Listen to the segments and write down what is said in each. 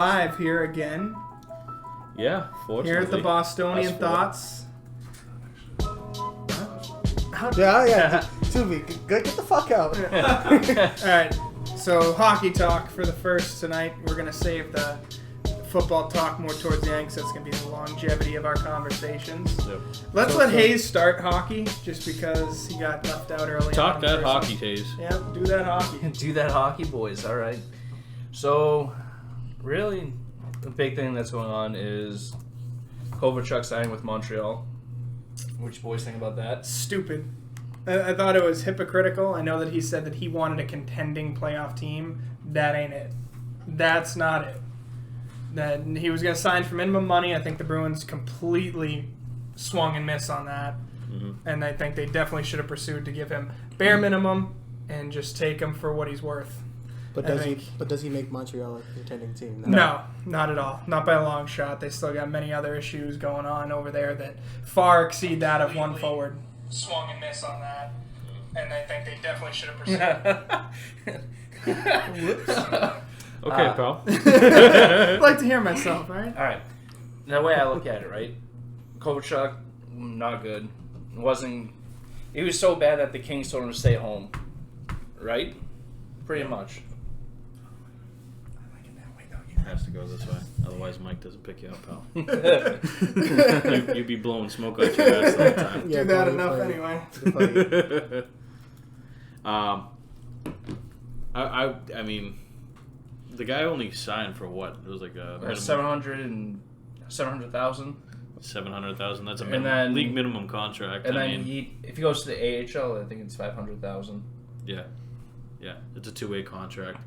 Live here again. Yeah, fortunately. Here at the Bostonian Thoughts. Yeah. Tubi, get the fuck out. Alright, so hockey talk for the first tonight. We're going to save the football talk more towards the end because that's going to be the longevity of our conversations. Yep. Let's let Hayes start hockey just because he got left out early. Talk that hockey, Hayes. Yeah, do that hockey. Do that hockey, boys. All right. So, really, the big thing that's going on is Kovalchuk signing with Montreal. What you boys think about that? Stupid. I thought it was hypocritical. I know that he said that he wanted a contending playoff team. That ain't it. That's not it. That he was going to sign for minimum money. I think the Bruins completely swung and missed on that. Mm-hmm. And I think they definitely should have pursued to give him bare minimum and just take him for what he's worth. But does he make Montreal a contending team? No, not at all. Not by a long shot. They still got many other issues going on over there that far exceed that of one forward. Swung and missed on that. And I think they definitely should have pursued. Whoops. Okay, pal. I'd like to hear myself, all right? All right. The way I look at it, right? Kovalchuk, not good. It was so bad that the Kings told him to stay home. Right? Pretty much. Has to go this way. Otherwise, Mike doesn't pick you up, pal. You'd be blowing smoke out your ass all the time. Do that enough anyway. I mean, the guy only signed for what? It was like a 700,000. 700,000. That's a league minimum contract. And then if he goes to the AHL, I think it's 500,000. Yeah, it's a two-way contract.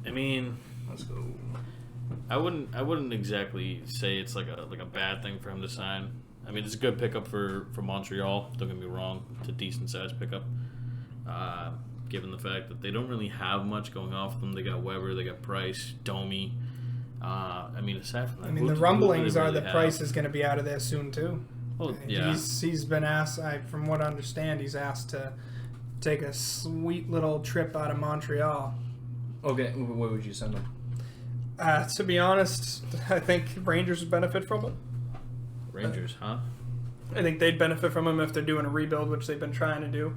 I mean, let's go. I wouldn't exactly say it's like a bad thing for him to sign. I mean, it's a good pickup for Montreal. Don't get me wrong; it's a decent sized pickup. Given the fact that they don't really have much going off with them, they got Weber, they got Price, Domi. I mean, aside from that, the rumblings are that Price is going to be out of there soon too. Well, yeah, he's been asked. From what I understand, he's asked to take a sweet little trip out of Montreal. Okay, where would you send him? To be honest, I think Rangers would benefit from it. Rangers, huh? I think they'd benefit from him if they're doing a rebuild, which they've been trying to do.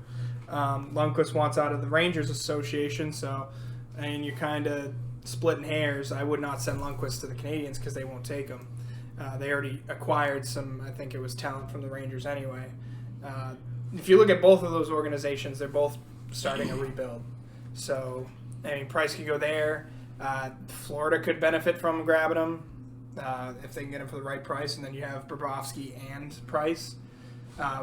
Lundqvist wants out of the Rangers Association, so you're kind of splitting hairs. I would not send Lundqvist to the Canadiens because they won't take him. They already acquired some, I think it was talent from the Rangers anyway. If you look at both of those organizations, they're both starting a rebuild. So, Price could go there. Florida could benefit from grabbing him if they can get him for the right price. And then you have Bobrovsky and Price,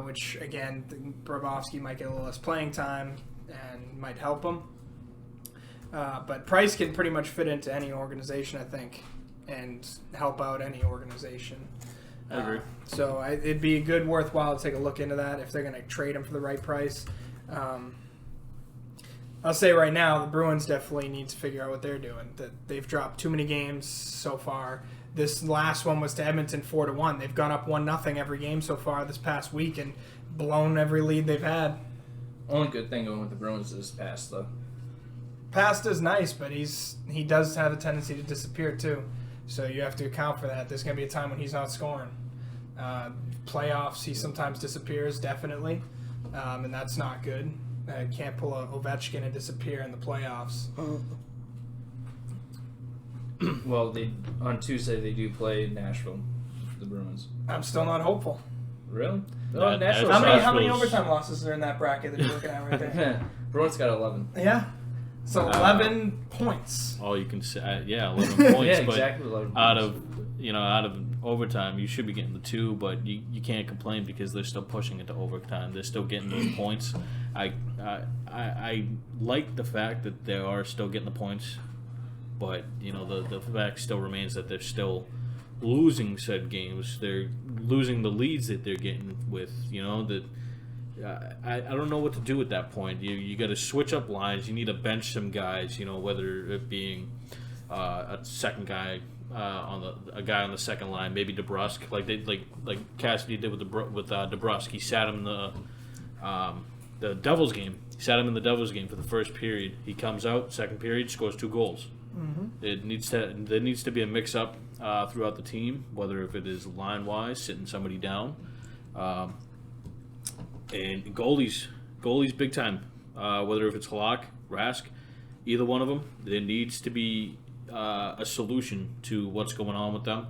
which, again, Bobrovsky might get a little less playing time and might help him. But Price can pretty much fit into any organization, I think, and help out any organization. I agree. So it'd be worthwhile to take a look into that if they're going to trade him for the right price. I'll say right now, the Bruins definitely need to figure out what they're doing. That they've dropped too many games so far. This last one was to Edmonton 4-1. They've gone up 1-0 every game so far this past week and blown every lead they've had. Only good thing going with the Bruins is Pasta. Pasta's nice, but he does have a tendency to disappear too. So you have to account for that. There's going to be a time when he's not scoring. Playoffs, he sometimes disappears, definitely, and that's not good. Can't pull a Ovechkin and disappear in the playoffs. Well, on Tuesday they do play Nashville, the Bruins. I'm still not hopeful. Really? Nashville. How many overtime losses are in that bracket that you're looking at right there? Bruins got 11. Yeah. So 11 points. All you can say, 11 points. Yeah, exactly. 11 points. Out of overtime, you should be getting the 2, but you can't complain because they're still pushing it to overtime. They're still getting those points. I like the fact that they are still getting the points, but the fact still remains that they're still losing said games. They're losing the leads that they're getting with that. I don't know what to do at that point. You got to switch up lines. You need to bench some guys. Whether it being a second guy a guy on the second line, maybe DeBrusque, like Cassidy did with DeBrusque. He sat him the Devils game. He sat him in the Devils game for the first period. He comes out, second period, scores 2 goals. There needs to be a mix-up throughout the team, whether if it is line-wise, sitting somebody down. And goalies big time. Whether if it's Halak, Rask, either one of them, there needs to be a solution to what's going on with them.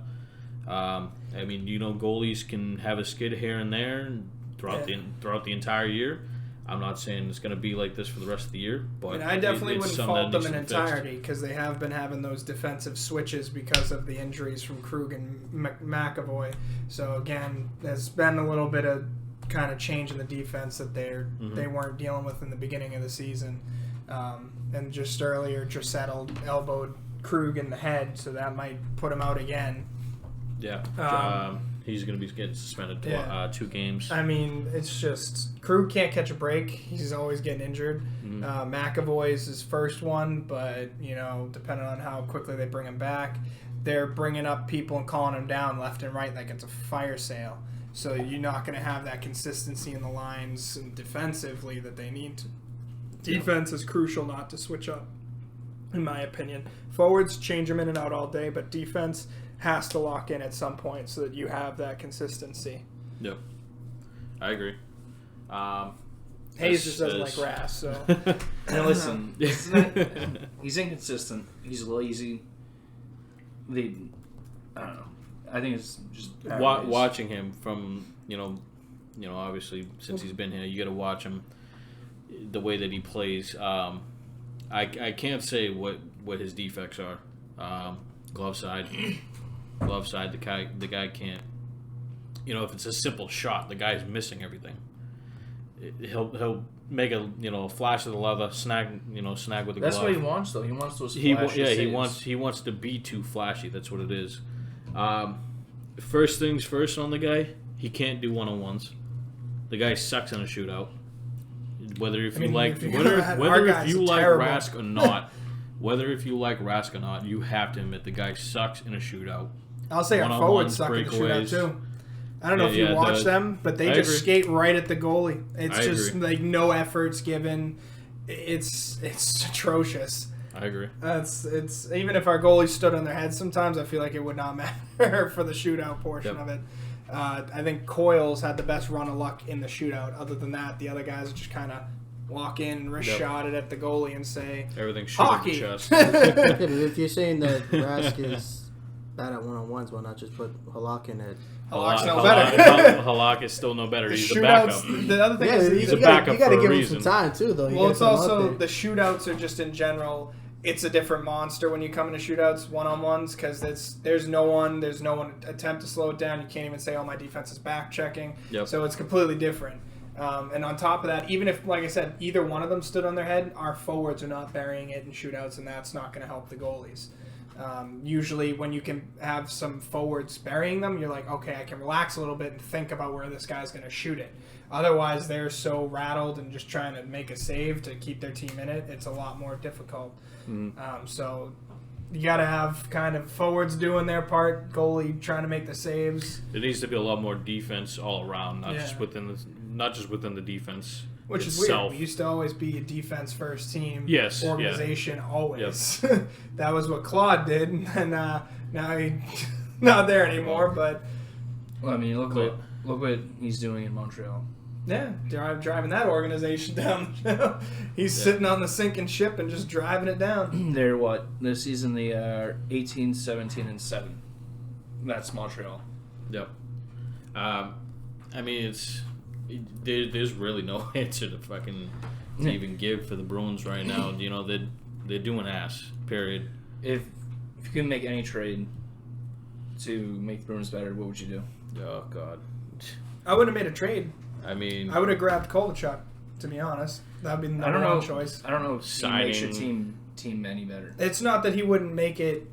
I mean, goalies can have a skid here and there throughout the entire year. I'm not saying it's going to be like this for the rest of the year, but and I definitely wouldn't fault them in entirety fixed. because they have been having those defensive switches because of the injuries from Krug and McAvoy. So again, there's been a little bit of kind of change in the defense that they weren't dealing with in the beginning of the season. And just earlier, Draisaitl elbowed Krug in the head, so that might put him out again. Yeah. He's going to be getting suspended 2 games. I mean, it's just Krug can't catch a break. He's always getting injured. McAvoy's his first one, but depending on how quickly they bring him back, they're bringing up people and calling him down left and right like it's a fire sale. So you're not going to have that consistency in the lines and defensively that they need to. Defense is crucial not to switch up, in my opinion. Forwards, change them in and out all day, but defense has to lock in at some point so that you have that consistency. Yep. I agree. Hayes just doesn't like Rass, so... Now listen, he's inconsistent. He's lazy. I don't know. I think it's just... Watching him from, obviously, since he's been here, you got to watch him, the way that he plays. I can't say what his defects are. Glove side, the guy can't. If it's a simple shot, the guy's missing everything. He'll make a flash of the leather, snag with the glove. That's what he wants, though. He wants those flashy saves. He wants to be too flashy. That's what it is. First things first on the guy, he can't do one-on-ones. The guy sucks in a shootout. Whether if you like Rask or not, you have to admit the guy sucks in a shootout. I'll say our forwards suck in a shootout too. I don't know if you watch them, but they just skate right at the goalie. It's just like no efforts given. It's atrocious. I agree. It's even if our goalies stood on their heads, sometimes I feel like it would not matter for the shootout portion of it. I think Coyles had the best run of luck in the shootout. Other than that, the other guys just kind of walk in and wrist shot it at the goalie and say, everything's hockey. Shooting the chest. Yeah, but if you're saying that Rask is bad at one-on-ones, why not just put Halak in it? Halak's no better. Halak is still no better. He's a shootouts, backup. the other thing is he's a backup You got to for a give reason. him some time too, though. Well, it's also the shootouts are just in general. It's a different monster when you come into shootouts one-on-ones because there's no one attempt to slow it down. You can't even say, "Oh, my defense is back checking." Yep. So it's completely different. And on top of that, even if, like I said, either one of them stood on their head, our forwards are not burying it in shootouts, and that's not going to help the goalies. Usually, when you can have some forwards burying them, you're like, okay, I can relax a little bit and think about where this guy's going to shoot it. Otherwise, they're so rattled and just trying to make a save to keep their team in it. It's a lot more difficult. So you got to have kind of forwards doing their part, goalie trying to make the saves. There needs to be a lot more defense all around, not just within the defense. Which itself. is weird. We used to always be a defense first team organization, always. Yep. That was what Claude did, and now he's not there anymore. But well, I mean, look what he's doing in Montreal. Yeah, driving that organization down. He's sitting on the sinking ship and just driving it down. They're what? This season they are 18, 17, and 7. That's Montreal. Yep. I mean, there's really no answer to even give for the Bruins right now. They're doing ass. Period. If you could make any trade to make the Bruins better, what would you do? Oh God. I would have made a trade. I mean, I would have grabbed Kovalchuk, to be honest. That would be the number one choice. I don't know if he makes your team any better. It's not that he wouldn't make it.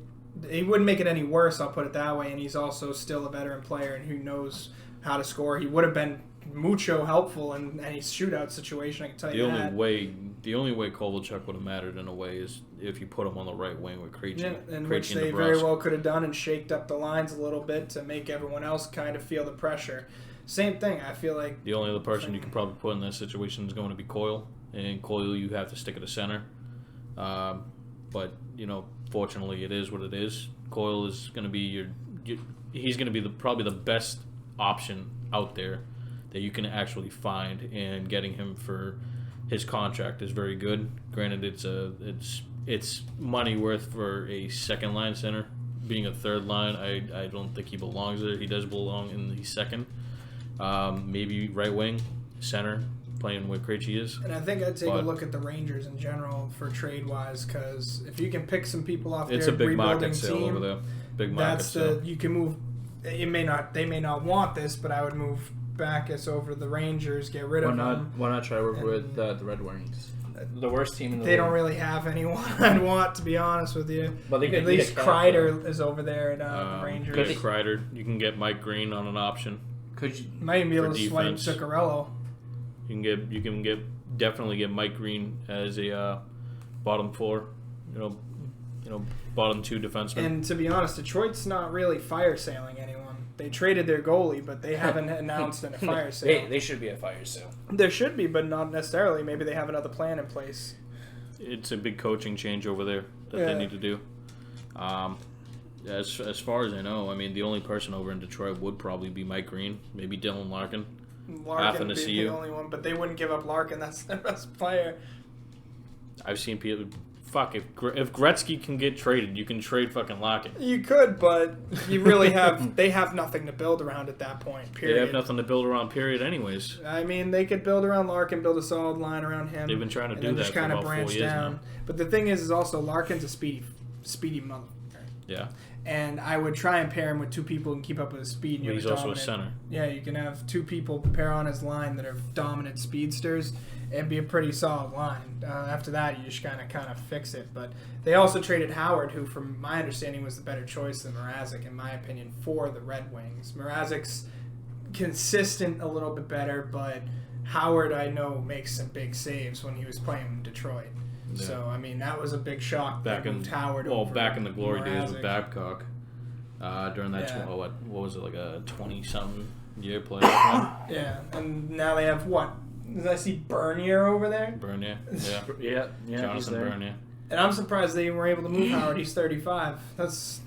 He wouldn't make it any worse. I'll put it that way. And he's also still a veteran player and who knows how to score. He would have been mucho helpful in any shootout situation. I can tell you that. The only way Kovalchuk would have mattered in a way is if you put him on the right wing with Krejci. Yeah, and which they very well could have done and shaked up the lines a little bit to make everyone else kind of feel the pressure. Same thing. I feel like the only other person you can probably put in that situation is going to be Coyle, and Coyle you have to stick at the center. But fortunately, it is what it is. Coyle is going to be he's going to be probably the best option out there that you can actually find, and getting him for his contract is very good. Granted, it's money worth for a second line center. Being a third line, I don't think he belongs there. He does belong in the second, maybe right wing, center, playing where Krejci is. And I think I'd take a look at the Rangers in general for trade wise, because if you can pick some people off it's their a big rebuilding market sale team, over there. Big market sale. you can move. They may not want this, but I would move Backus over to the Rangers, get rid of him. Why not try work with the Red Wings? The worst team in the They league. don't really have anyone I'd want, to be honest with you. But they could at least get a cap, Kreider is over there at the Rangers. Get Kreider. You can get Mike Green on an option. Could you? Might be able to swipe defense. Zuccarello. You can definitely get Mike Green as a bottom four, bottom two defenseman. And to be honest, Detroit's not really fire sailing anyone. They traded their goalie, but they haven't announced a fire sale. They should be a fire sale. There should be, but not necessarily. Maybe they have another plan in place. It's a big coaching change over there that they need to do. As far as I know, I mean, the only person over in Detroit would probably be Mike Green, maybe Dylan Larkin. Larkin would be the only one, but they wouldn't give up Larkin. That's their best player. I've seen people. Fuck, if Gretzky can get traded, you can trade fucking Larkin. You could, but you really have. They have nothing to build around at that point. Period. They have nothing to build around. Period. Anyways. I mean, they could build around Larkin, build a solid line around him. They've been trying to do and that just for kind of about 4 branch years down. now. But the thing is also Larkin's a speedy mother. Yeah. And I would try and pair him with two people who can keep up with his speed. And But he's also a center. Yeah, you can have two people pair on his line that are dominant speedsters. It'd be a pretty solid line. After that, you just kind of fix it. But they also traded Howard, who, from my understanding, was the better choice than Mrazek, in my opinion, for the Red Wings. Mrazek's consistent a little bit better, but Howard, I know, makes some big saves when he was playing in Detroit. Yeah. So, I mean, that was a big shock. Back in Howard over back in the glory days with Mrazek. Babcock, during that Yeah. what was it, like a 20-something year playoff run? Yeah, and now they have what? Did I see Bernier over there? Bernier, yeah, Yeah, he's Jonathan there. Bernier. And I'm surprised they were able to move Howard. He's 35. That's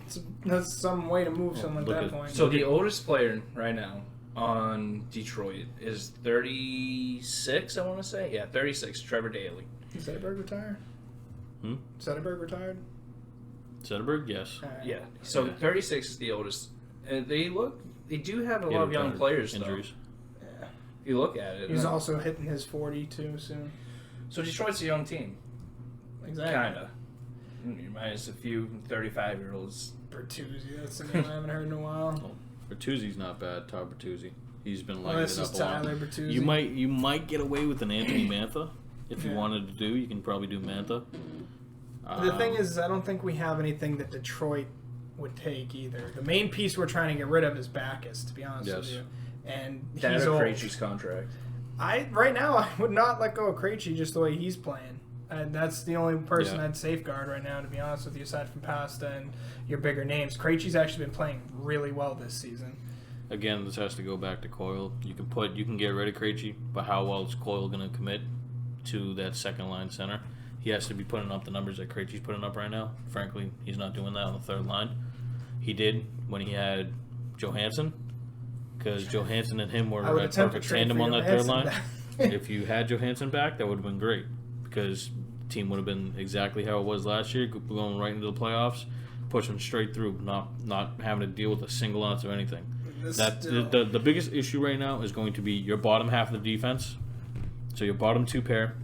some way to move someone at look that at- point. So the oldest player right now on Detroit is 36, I want to say. Yeah, 36, Trevor Daley. Is Zetterberg retired? Hmm? Zetterberg retired? Zetterberg, yes. All right. Yeah, so Yeah. 36 is the oldest. And they do have a Yeah, lot of young retired. players, Injuries. Yeah. If you look at it. He's also hitting his 40 too soon. So Detroit's a young team. Exactly. Kinda. Minus a few 35-year-olds. Bertuzzi, that's a name I haven't heard in a while. Bertuzzi's not bad. Todd Bertuzzi. He's been Well, lighting this it is up a lot. Tyler Bertuzzi. You might get away with an Anthony Mantha if you Yeah. wanted to do. You can probably do Mantha. The thing is, I don't think we have anything that Detroit would take either. The main piece we're trying to get rid of is Backus, to be honest with Yes. you. And That he's or old. Krejci's contract. Right now, I would not let go of Krejci just the way he's playing. And that's the only person Yeah. I'd safeguard right now, to be honest with you, aside from Pasta and your bigger names. Krejci's actually been playing really well this season. Again, this has to go back to Coyle. You can get rid of Krejci, but how well is Coyle going to commit to that second line center? He has to be putting up the numbers that Krejci's putting up right now. Frankly, he's not doing that on the third line. He did when he had Johansson, because Johansson and him were I would a attempt to perfect trade tandem for on that third Johansson line. back. If you had Johansson back, that would have been great, because the team would have been exactly how it was last year, going right into the playoffs, pushing straight through, not having to deal with a single ounce of anything. That the biggest issue right now is going to be your bottom half of the defense. So your bottom two pair,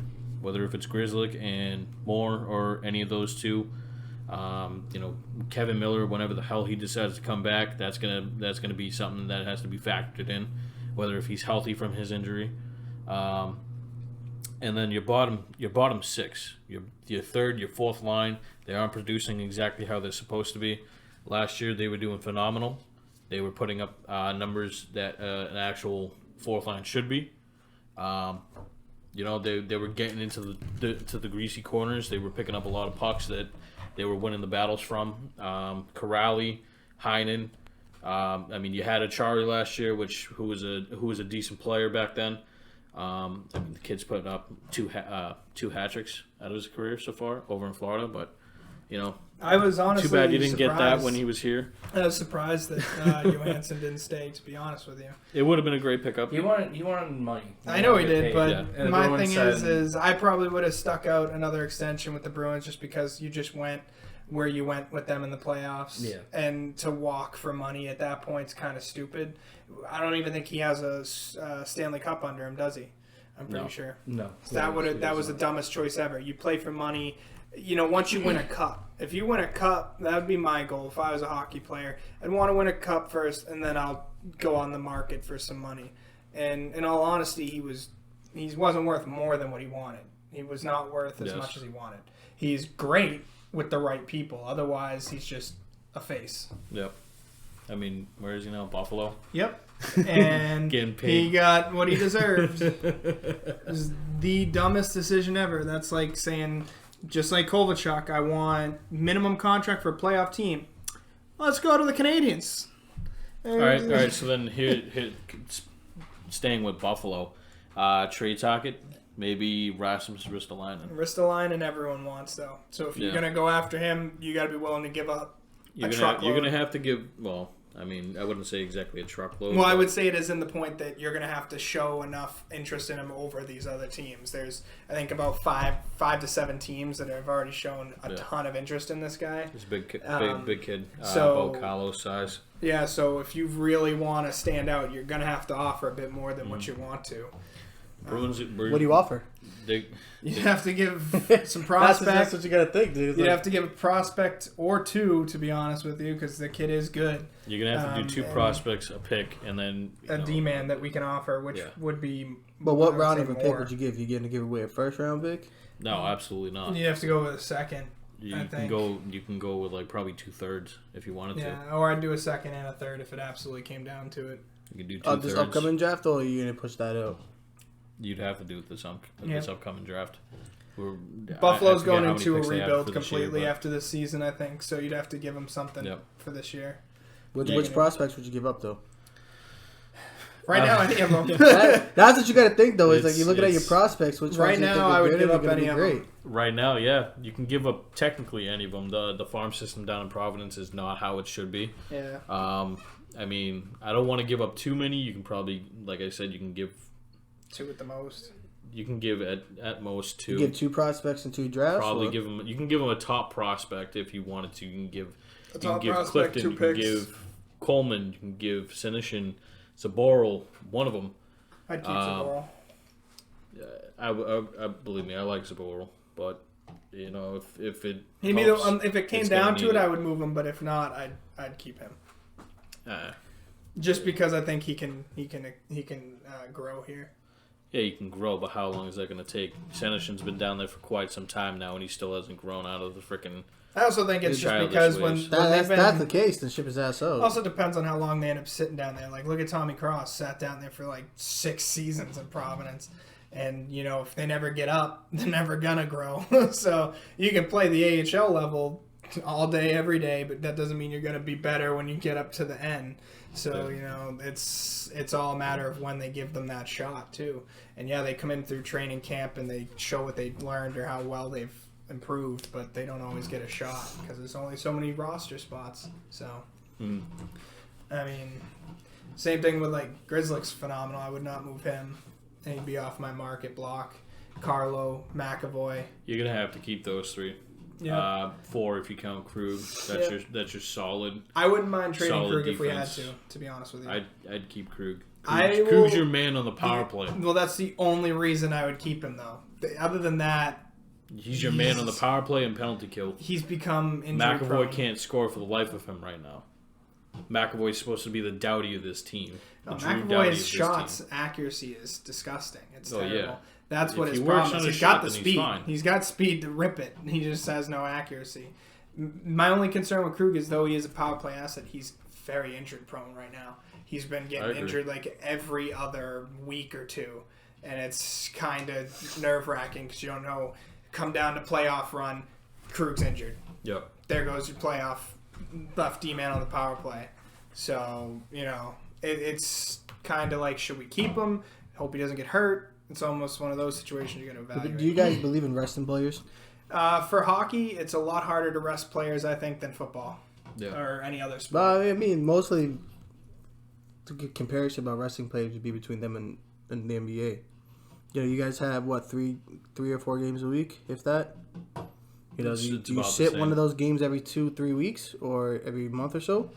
whether if it's Grzelcyk and Moore or any of those two, Kevin Miller, whenever the hell he decides to come back, that's gonna be something that has to be factored in, whether if he's healthy from his injury. And then your bottom six, your third, your fourth line, they aren't producing exactly how they're supposed to be. Last year they were doing phenomenal. They were putting up numbers that an actual fourth line should be. They were getting into the greasy corners. They were picking up a lot of pucks that they were winning the battles from. Corrali, Heinen. You had a Chari last year, who was a decent player back then. The kid's putting up two hat tricks out of his career so far over in Florida, but I was honestly too bad you didn't get that surprised. when he was here. I was surprised that Johansson didn't stay, to be honest with you. It would have been a great pickup. He wanted money. I know he did, but Yeah. my thing is I probably would have stuck out another extension with the Bruins just because you just went where you went with them in the playoffs. Yeah. And to walk for money at that point is kind of stupid. I don't even think he has a Stanley Cup under him, does he? I'm pretty sure. No. That was the dumbest choice ever. You play for money. Once you win a cup. If you win a cup, that would be my goal. If I was a hockey player, I'd want to win a cup first, and then I'll go on the market for some money. And in all honesty, he wasn't worth more than what he wanted. He was not worth as much as he wanted. He's great with the right people. Otherwise, he's just a face. Yep. I mean, where is he now? Buffalo? Yep. And Getting paid. he got what he deserved. It was the dumbest decision ever. That's like saying, just like Kovalchuk, I want minimum contract for a playoff team. Let's go to the Canadians. All right. So then here, staying with Buffalo, trade talk. Maybe Rasmus Ristolainen. Ristolainen everyone wants, though. So if you're going to go after him, you got to be willing to give up a truckload. You're going to have to give, well, I mean, I wouldn't say exactly a truckload. Well, I would say it is in the point that you're going to have to show enough interest in him over these other teams. There's, I think, about five to seven teams that have already shown a ton of interest in this guy. He's a big kid, so, about Carlos size. Yeah, so if you really want to stand out, you're going to have to offer a bit more than what you want to. Bruins, what do you offer? You have to give some prospects. That's what you got to think, dude. You'd have to give a prospect or two, to be honest with you, because the kid is good. You're going to have to do two prospects, a pick, and then a D-man that we can offer, which would be... But what round of a pick would you give? You going to give away a first-round pick? No, absolutely not. You have to go with a second, I think. You can go with like probably 2/3 if you wanted to. Yeah, or I'd do a second and a third if it absolutely came down to it. You could do 2/3. This upcoming draft, or are you going to push that out? You'd have to do it this upcoming draft. Buffalo's going into a rebuild completely after this season, I think. So you'd have to give them something for this year. Which prospects would you give up, though? Right now, any of them. That's what you got to think, though. Is like you're looking at your prospects. Which right now, I would give up any of them. Right now, yeah, you can give up technically any of them. The farm system down in Providence is not how it should be. Yeah. I mean, I don't want to give up too many. You can probably, like I said, you can give 2 at the most. You can give at most 2. You give 2 prospects and 2 drafts. Probably give them. You can give them a top prospect if you wanted to. You can give. A top you can give prospect, Clifton. 2 picks. You can give Coleman. You can give Sinishin, Zaboral. One of them. I'd keep Zaboral. I believe me, I like Zaboral, but if it if it came down to it, I would move him. But if not, I'd keep him. Just because I think he can grow here. Yeah, you can grow, but how long is that going to take? Senishin's been down there for quite some time now, and he still hasn't grown out of the freaking. I also think it's just because when that's the case, then ship his ass out. Also depends on how long they end up sitting down there. Like, look at Tommy Cross, sat down there for like 6 seasons in Providence. And, if they never get up, they're never going to grow. So you can play the AHL level all day, every day, but that doesn't mean you're going to be better when you get up to the end. So, it's all a matter of when they give them that shot, too. And, yeah, they come in through training camp and they show what they've learned or how well they've improved, but they don't always get a shot because there's only so many roster spots. So, I mean, same thing with, like, Grizzlick's phenomenal. I would not move him. He'd be off my market block. Carlo, McAvoy. You're going to have to keep those 3. Yeah. 4 if you count Krug. That's your solid. I wouldn't mind trading Krug defense. if we had to be honest with you. I'd keep Krug. Krug's your man on the power play. Well, that's the only reason I would keep him, though. Other than that, he's your man on the power play and penalty kill. He's become injury McAvoy prone. can't score for the life of him right now. McAvoy's supposed to be the Doughty of this team. McAvoy's shots accuracy is disgusting. It's terrible. Yeah. That's what his problem is. He's got the speed. He's got speed to rip it. He just has no accuracy. My only concern with Krug is, though he is a power play asset, he's very injured prone right now. He's been getting injured like every other week or two. And it's kind of nerve-wracking because you don't know. Come down to playoff run, Krug's injured. Yep. There goes your playoff left D-man on the power play. So, it's kind of like, should we keep him? Hope he doesn't get hurt. It's almost one of those situations you're going to evaluate. Do you guys believe in resting players? For hockey, it's a lot harder to rest players, I think, than football Yeah. or any other sport. But I mean, mostly the comparison about wrestling players would be between them and the NBA. You know, you guys have what three or 4 games a week, if that. You know, It's do you about the sit same. one of those games every 2-3 weeks or every month or so?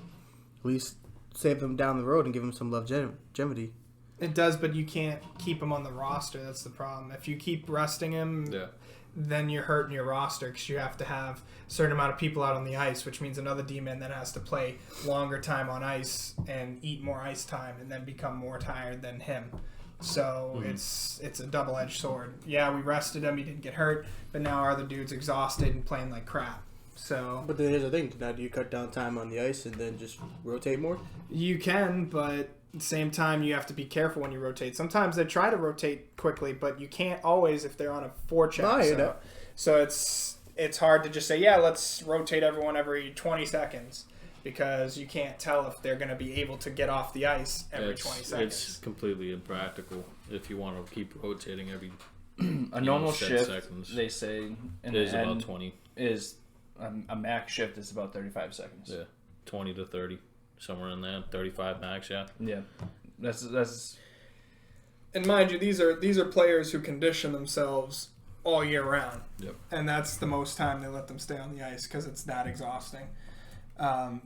At least save them down the road and give them some longevity. It does, but you can't keep him on the roster. That's the problem. If you keep resting him, Yeah. then you're hurting your roster because you have to have a certain amount of people out on the ice, which means another D-man then has to play longer time on ice and eat more ice time and then become more tired than him. So it's a double-edged sword. Yeah, we rested him. He didn't get hurt, but now our other dude's exhausted and playing like crap. So But then here's the thing. Now, do you cut down time on the ice and then just rotate more? you can, but at the same time, you have to be careful when you rotate. Sometimes they try to rotate quickly, but you can't always if they're on a forecheck. No, I hear that. So it's hard to just say, yeah, let's rotate everyone every 20 seconds because you can't tell if they're going to be able to get off the ice every 20 seconds. It's completely impractical if you want to keep rotating every A normal set shift, seconds. they say, in It the is about end, 20. is a max shift is about 35 seconds. Yeah. 20 to 30. Somewhere in there. 35 max, yeah. Yeah. That's And mind you, these are players who condition themselves all year round. Yep. And that's the most time they let them stay on the ice because it's that exhausting.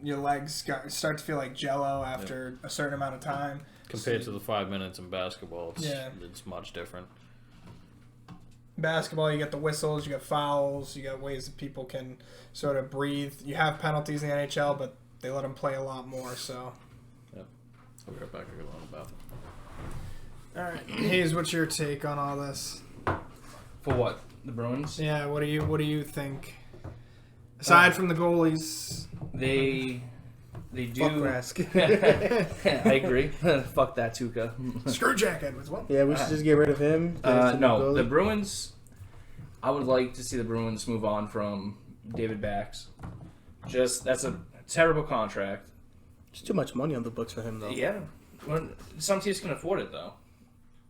Your legs start to feel like jello after a certain amount of time. Compared to the 5 minutes in basketball, Yeah. it's much different. Basketball, you got the whistles, you got fouls, you got ways that people can sort of breathe. You have penalties in the NHL, but they let them play a lot more. So, I'll be right back. I got a lot about all right, Hayes, what's your take on all this? for what? The Bruins? Yeah, what do you think? Aside from the goalies, They do. Fuck Rask. I agree. Fuck that Tuca. screw Jack Edwards. What? Yeah, we should just get rid of him. Get us a new No, goalie. the Bruins. I would like to see the Bruins move on from David Bax. That's a terrible contract. It's too much money on the books for him, though. Yeah, well, some teams can afford it though.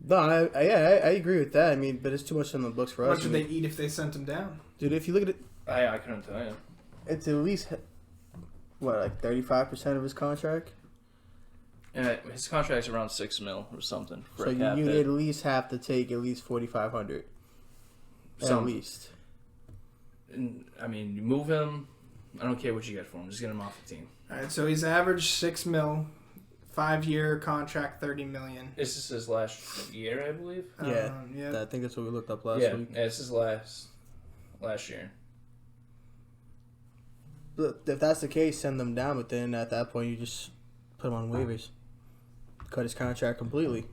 No, I agree with that. I mean, but it's too much on the books for What us. would I they mean, eat if they sent him down? dude, if you look at it, I couldn't tell you. it's at least what, like 35% of his contract. And his contract's around $6 million or something. For So a cap you hit. at least have to take at least 4,500. At Some- least. And, I mean, you move him. I don't care what you get for him. Just get him off the team. All right, so he's averaged $6 million, 5-year contract, $30 million. This is his last year, I believe. Yeah. Yeah. I think that's what we looked up last week. Yeah, this is last year. But if that's the case, send them down. But then at that point, you just put him on waivers. Cut his contract completely.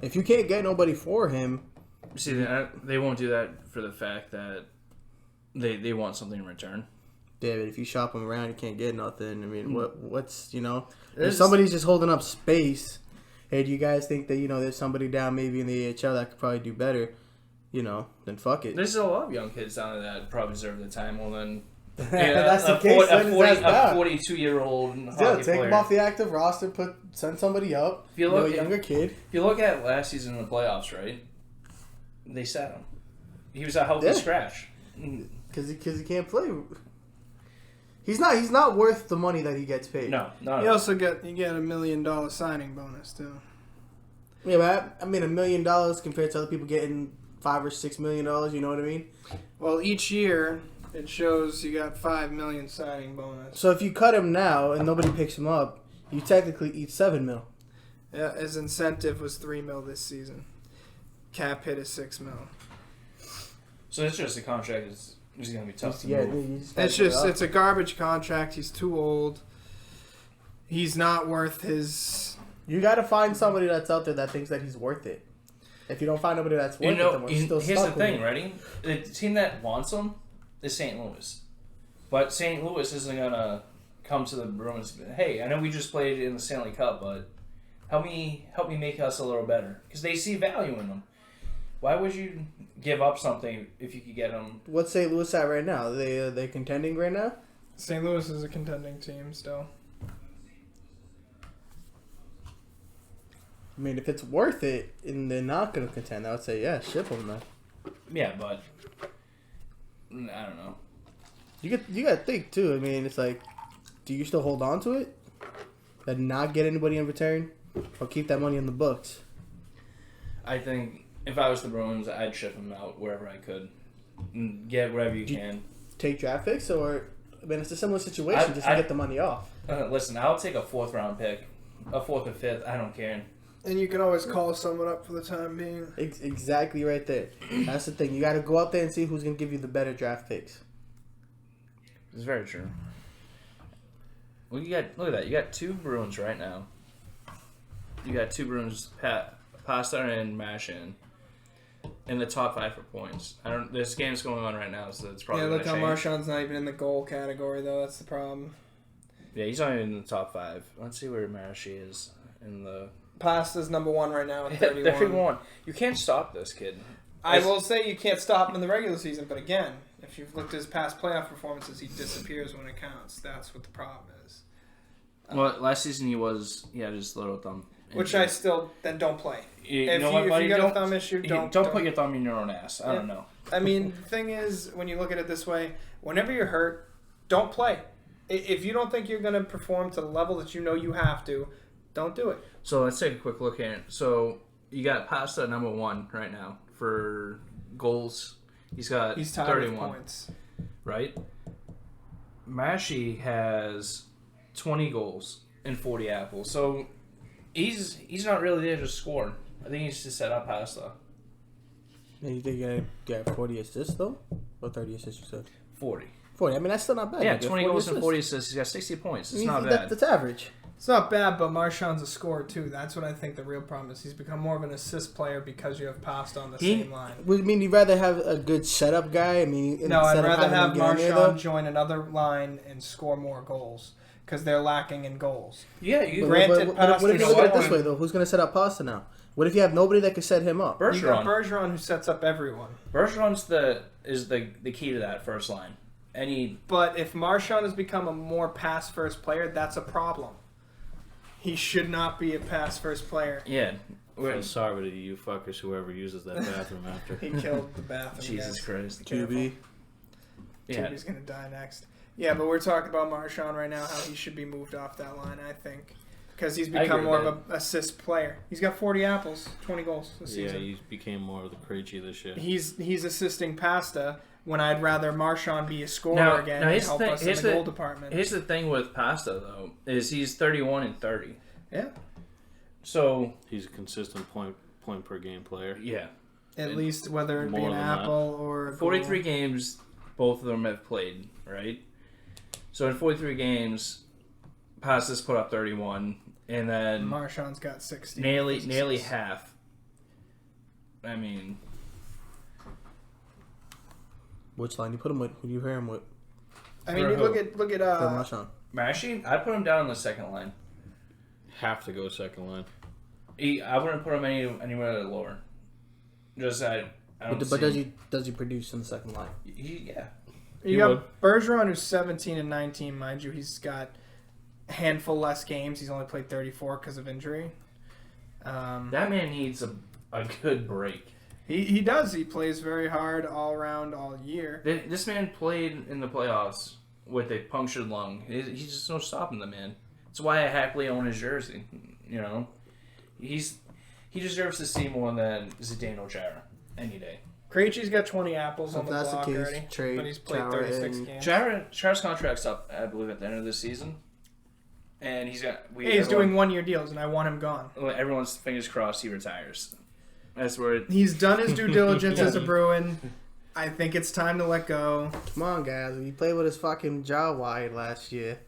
If you can't get nobody for him, See, they won't do that for the fact that they want something in return. David, if you shop him around, you can't get nothing. I mean, what's if There's- somebody's just holding up space, hey, do you guys think that there's somebody down maybe in the AHL that could probably do better? Then fuck it. There's a lot of young kids down there that probably deserve the time more than That's the case. Send his ass a down. 42-year-old Yeah, hockey take player. him off the active roster. Send somebody up. If you look- a younger kid. If you look at last season in the playoffs, right? They sat him. He was a healthy Yeah. scratch. Because he can't play. He's not worth the money that he gets paid. No, no. You also get a $1 million signing bonus too. Yeah, but I mean $1 million compared to other people getting $5 or $6 million. You know what I mean? Well, each year it shows you got $5 million signing bonus. So if you cut him now and nobody picks him up, you technically eat $7 million. Yeah, his incentive was $3 million this season. Cap hit is $6 million. So it's just a contract is going to be tough to Yeah, move. you just gotta It's get it just up. it's a garbage contract. He's too old. He's not worth his. You got to find somebody that's out there that thinks that he's worth it. If you don't find nobody that's worth it, then we're still Here's stuck the with thing, it. ready? The team that wants him is St. Louis. But St. Louis isn't going to come to the Bruins and be, hey, I know we just played in the Stanley Cup, but help me make us a little better. Because they see value in them. Why would you give up something if you could get them? What's St. Louis at right now? They contending right now? St. Louis is a contending team still. I mean, if it's worth it and they're not going to contend, I would say, yeah, ship them then. Yeah, but I don't know. You got to think too. I mean, it's like, do you still hold on to it and not get anybody in return, or keep that money in the books? I think if I was the Bruins, I'd ship him out wherever I could. And get whatever you can. Take draft picks, or I mean, it's a similar situation just to get the money off. Listen, I'll take a 4th round pick, a 4th or 5th. I don't care. And you can always call someone up for the time being. Exactly right there. That's the thing. You got to go out there and see who's going to give you the better draft picks. It's very true. Well, look at that. You got 2 Bruins right now. You got 2 Bruins, Pasta and Mashin, in the top 5 for points. This game's going on right now, so it's probably look how change. Marchand's not even in the goal category, though. That's the problem. Yeah, he's not even in the top 5. Let's see where Mashi is in the. Pasta's number 1 right now at 31. 31. You can't stop this kid. I will say you can't stop him in the regular season, but again, if you've looked at his past playoff performances, he disappears when it counts. That's what the problem is. Well, last season he had his little thumb. Which I still then don't play. If you got a thumb issue, don't put your thumb in your own ass. I don't know. I mean, the thing is, when you look at it this way, whenever you're hurt, don't play. If you don't think you're going to perform to the level that you know you have to, don't do it. So let's take a quick look at it. So you got Pasta number 1 right now for goals. He's tied 31 with points, right? Mashi has 20 goals and 40 apples. So he's not really there to score. I think he's just set up Pasta. And you think you got 40 assists though, or 30 assists? You said 40. 40. I mean, that's still not bad. Yeah, You get 20 goals and assists. 40 assists. He's got 60 points. It's I mean, not bad. That's average. It's not bad, but Marchand's a scorer too. That's what I think the real problem is. He's become more of an assist player because you have Pasta on the same line. I mean, you'd rather have a good setup guy? I mean, No, I'd instead of rather having have him get in there, Marchand though? join another line and score more goals because they're lacking in goals. Yeah, you But Granted, what if Pasta's you look at it this scoring. way though? Who's going to set up Pasta now? What if you have nobody that could set him up? You got Bergeron. Bergeron who sets up everyone. Bergeron's the key to that first line. But if Marchand has become a more pass-first player, that's a problem. He should not be a pass-first player. Yeah. Feel sorry to you fuckers, whoever uses that bathroom after. He killed the bathroom. Jesus guys. Christ. QB. Yeah. He's going to die next. Yeah, but we're talking about Marchand right now, how he should be moved off that line, I think. Because he's become more of an assist player. He's got 40 apples, 20 goals this season. Yeah, he became more of the Krejci this year. He's assisting Pasta when I'd rather Marchand be a scorer again and help us in the goal department. Here's the thing with Pasta, though, is he's 31 and 30. Yeah. So He's a consistent point per game player. yeah, At least whether it be More an than that. apple or a goal. 43 games, both of them have played, right? So in 43 games, Pasta's put up 31, and then Marchand's got 60. nearly half. I mean, Which line you put him with? Who do you pair him with? I mean, you look at For Marchand. Mashi, I put him down on the second line. Have to go second line. I wouldn't put him anywhere lower. Just I don't. But does he produce in the second line? Yeah. You got Bergeron, who's 17 and 19, mind you. He's got a handful less games. He's only played 34 because of injury. That man needs a good break. He does. He plays very hard all around all year. This man played in the playoffs with a punctured lung. He's just no stopping the man. That's why I happily own his jersey. You know, he deserves to see more than Zdeno Chara any day. Krejci's got 20 apples So on if the that's the block case, already, trade but he's played Chara 36 and- games. Chara's contract's up, I believe, at the end of the season, and he's got. He's doing one-year deals, and I want him gone. Everyone's fingers crossed he retires. That's where. He's done his due diligence as a Bruin. I think it's time to let go. Come on, guys. He played with his fucking jaw wide last year.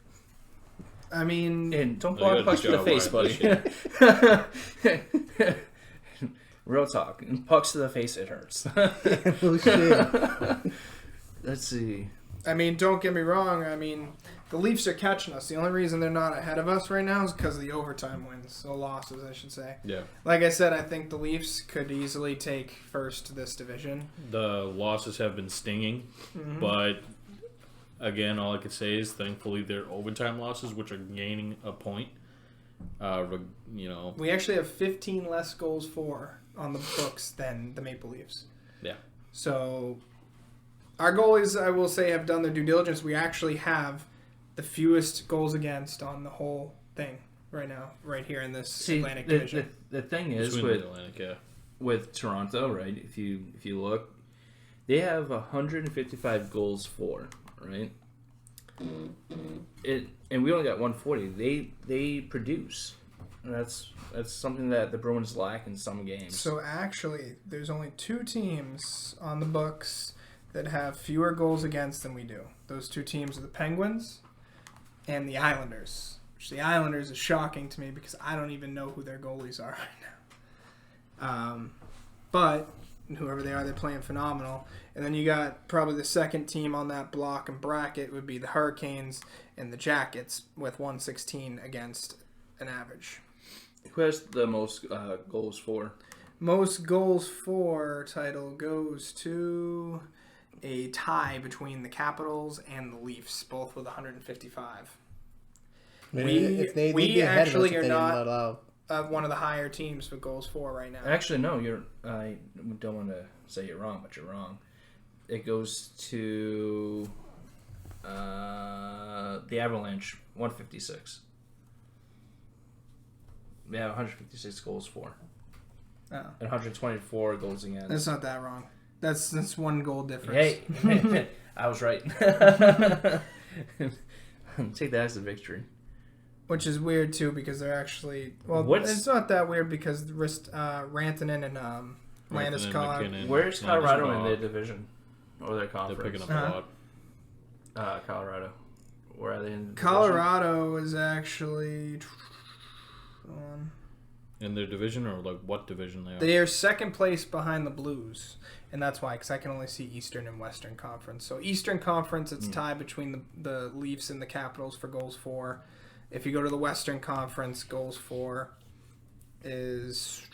I mean, And don't Oh, block you got pucks the to the jaw face, wide buddy. Real talk. Pucks to the face, it hurts. Oh shit. Let's see. I mean, don't get me wrong. I mean, the Leafs are catching us. The only reason they're not ahead of us right now is because of the overtime wins, or losses, I should say. Yeah. Like I said, I think the Leafs could easily take first to this division. The losses have been stinging, but again, all I could say is thankfully they're overtime losses, which are gaining a point. We actually have 15 less goals for on the books than the Maple Leafs. Yeah. So, Our goalies, I will say, have done their due diligence. We actually have the fewest goals against on the whole thing right now, right here in this Atlantic division. The thing is Between the Atlantic, with Toronto, right? If you look, they have 155 goals for, right? And we only got 140. They produce. And that's something that the Bruins lack in some games. So actually, there's only 2 teams on the books that have fewer goals against than we do. Those 2 teams are the Penguins and the Islanders. Which the Islanders is shocking to me because I don't even know who their goalies are right now. But whoever they are, they're playing phenomenal. And then you got probably the second team on that block and bracket would be the Hurricanes and the Jackets with 116 against an average. Who has the most goals for? Most goals for title goes to a tie between the Capitals and the Leafs, both with 155. We actually are not one of the higher teams with goals for right now. Actually, no. I don't want to say you're wrong, but you're wrong. It goes to the Avalanche, 156. They have 156 goals for. Oh. And 124 goals against. That's not that wrong. That's 1 goal difference. Hey, I was right. Take that as a victory. Which is weird too because they're actually it's not that weird because Rantanen and Landeskog. Where's Colorado in their division or their conference? They're picking up a lot. Colorado. Where are they in? Colorado is actually in their division, or like what division they are? They are second place behind the Blues, and that's why, because I can only see Eastern and Western Conference. So Eastern Conference, it's tied between the Leafs and the Capitals for goals for. If you go to the Western Conference, goals for is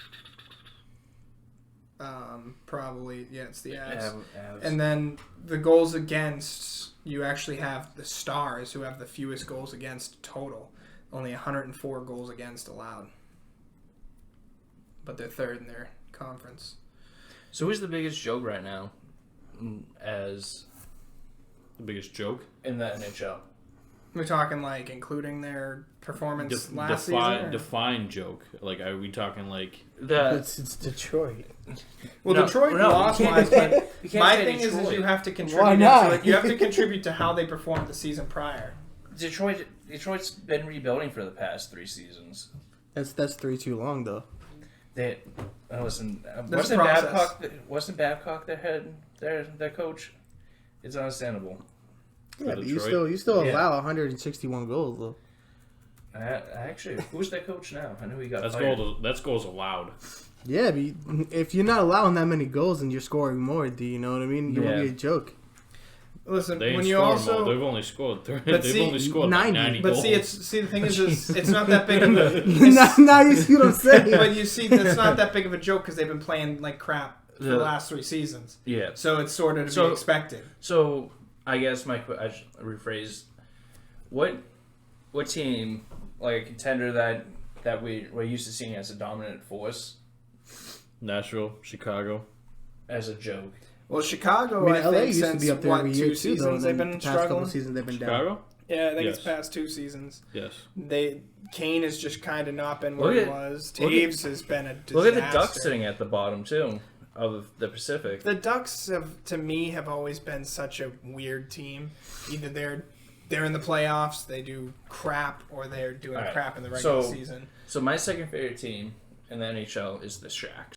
probably, it's the Avs. And then the goals against, you actually have the Stars, who have the fewest goals against total. Only 104 goals against allowed. But they're third in their conference. So who's the biggest joke right now as The biggest joke? in the NHL? We're talking like including their performance last season? Define joke. Like, are we talking like... It's Detroit. Well, Detroit loss-wise, but my thing is you have to contribute to it. You have to contribute to how they performed the season prior. Detroit's been rebuilding for the past 3 seasons. That's 3 too long though. Wasn't Babcock their coach? It's understandable. Yeah, but you still allow 161 goals though. Actually, who's their coach now? I know he got that's fired. That's goals allowed. Yeah, but if you're not allowing that many goals and you're scoring more, do you know what I mean? You want to be a joke. Listen, They've only scored 90 like 90 but goals. the thing is it's not that big of a... now you see what I'm saying. But you see, it's not that big of a joke because they've been playing like crap for the last 3 seasons. Yeah. So it's sort of to be expected. So I guess I should rephrase. What team, like a contender that we're used to seeing as a dominant force, Nashville, Chicago, as a joke? Well, Chicago, LA think used since to be up there every year 2 seasons they've been struggling. Couple seasons they've been Chicago? down. Yeah, I think Yes. it's past 2 seasons. Yes. Kane has just kind of not been where he was. Taves has been a disaster. Look at the Ducks sitting at the bottom too of the Pacific. The Ducks have always been such a weird team. Either they're in the playoffs, they do crap, or they're doing crap in the regular season. So my second favorite team in the NHL is the Sharks.